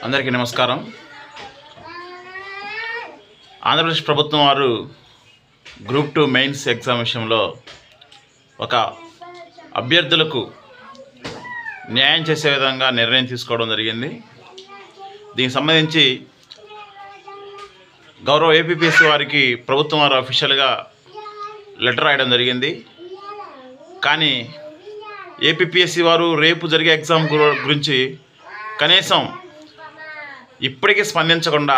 అందరికీ నమస్కారం. ఆంధ్రప్రదేశ్ ప్రభుత్వం వారు గ్రూప్ 2 మెయిన్స్ ఎగ్జామ్ విషయంలో ఒక అభ్యర్థులకు న్యాయం చేసే విధంగా నిర్ణయం తీసుకోవడం జరిగింది. దీనికి సంబంధించి గౌరవ ఏపీపీఎస్సీ వారికి ప్రభుత్వం వారు అఫీషియల్గా లెటర్ రాయడం జరిగింది. కానీ ఏపీపీఎస్సీ వారు రేపు జరిగే ఎగ్జామ్ గురించి కనీసం ఇప్పటికీ స్పందించకుండా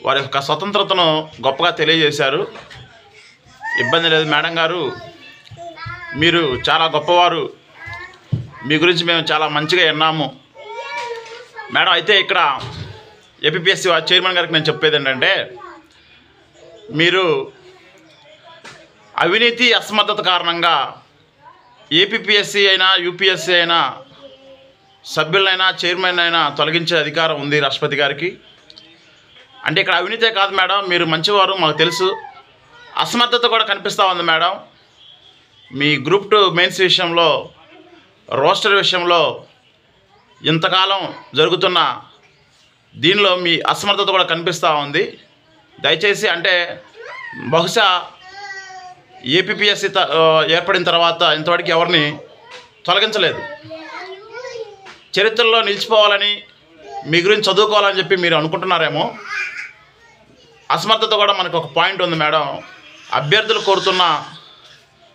వారి యొక్క స్వతంత్రతను గొప్పగా తెలియజేశారు. ఇబ్బంది లేదు మేడం గారు, మీరు చాలా గొప్పవారు, మీ గురించి మేము చాలా మంచిగా విన్నాము మేడం. అయితే ఇక్కడ ఏపీపీఎస్సీ చైర్మన్ గారికి నేను చెప్పేది ఏంటంటే, మీరు అవినీతి అసమర్థత కారణంగా ఏపీపీఎస్సీ అయినా యూపీఎస్సీ అయినా సభ్యులైనా చైర్మన్ అయినా తొలగించే అధికారం ఉంది రాష్ట్రపతి గారికి. అంటే ఇక్కడ అవినీతే కాదు మేడం, మీరు మంచివారు మాకు తెలుసు, అసమర్థత కూడా కనిపిస్తూ ఉంది మేడం. మీ గ్రూప్ 2 మెయిన్స్ విషయంలో, రోస్టర్ విషయంలో ఇంతకాలం జరుగుతున్న దీనిలో మీ అసమర్థత కూడా కనిపిస్తూ ఉంది. దయచేసి అంటే బహుశా ఏపీపీఎస్సీ ఏర్పడిన తర్వాత ఇంతవరకు ఎవరిని తొలగించలేదు. చరిత్రలో నిలిచిపోవాలని, మీ గురించి చదువుకోవాలని చెప్పి మీరు అనుకుంటున్నారేమో. అసమర్థత కూడా మనకు ఒక పాయింట్ ఉంది మేడం. అభ్యర్థులు కోరుతున్న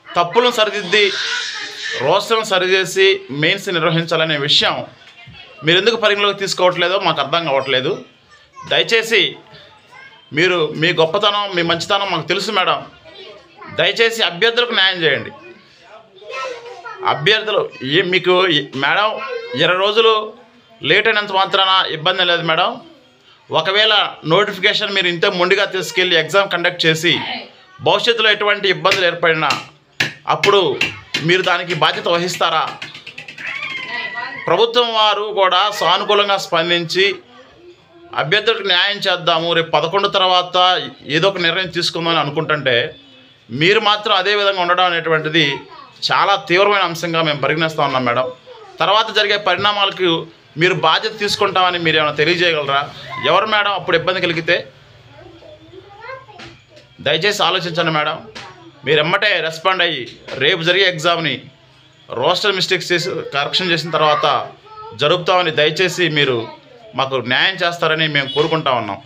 తప్పులను సరిదిద్ది రోస్టర్ను సరిచేసి మెయిన్స్ నిర్వహించాలనే విషయం మీరు ఎందుకు పరిగణలోకి తీసుకోవట్లేదో మాకు అర్థం కావట్లేదు. దయచేసి మీరు మీ గొప్పతనం, మీ మంచితనం మాకు తెలుసు మేడం. దయచేసి అభ్యర్థులకు న్యాయం చేయండి. అభ్యర్థులు మీకు మేడం 20 రోజులు లేట్ అయినంత మాత్రాన ఇబ్బంది లేదు మేడం. ఒకవేళ నోటిఫికేషన్ మీరు ఇంత మొండిగా తీసుకెళ్ళి ఎగ్జామ్ కండక్ట్ చేసి భవిష్యత్తులో ఎటువంటి ఇబ్బందులు ఏర్పడినా అప్పుడు మీరు దానికి బాధ్యత వహిస్తారా? ప్రభుత్వం వారు కూడా సానుకూలంగా స్పందించి అభ్యర్థులకు న్యాయం చేద్దాము, రేపు 11 తర్వాత ఏదో ఒక నిర్ణయం తీసుకుందామని అనుకుంటుంటే మీరు మాత్రం అదే విధంగా ఉండడం అనేటువంటిది చాలా తీవ్రమైన అంశంగా మేము పరిగణిస్తూ ఉన్నాం మేడం. తర్వాత జరిగే పరిణామాలకు మీరు బాధ్యత తీసుకుంటామని మీరు ఏమైనా తెలియజేయగలరా? ఎవరు మేడం అప్పుడు ఇబ్బంది కలిగితే? దయచేసి ఆలోచించండి మేడం. మీరు ఎమ్మటే రెస్పాండ్ అయ్యి రేపు జరిగే ఎగ్జామ్ని రోస్టర్ మిస్టేక్స్ చేసి కరెక్షన్ చేసిన తర్వాత జరుపుతామని దయచేసి మీరు మాకు న్యాయం చేస్తారని మేము కోరుకుంటా ఉన్నాం.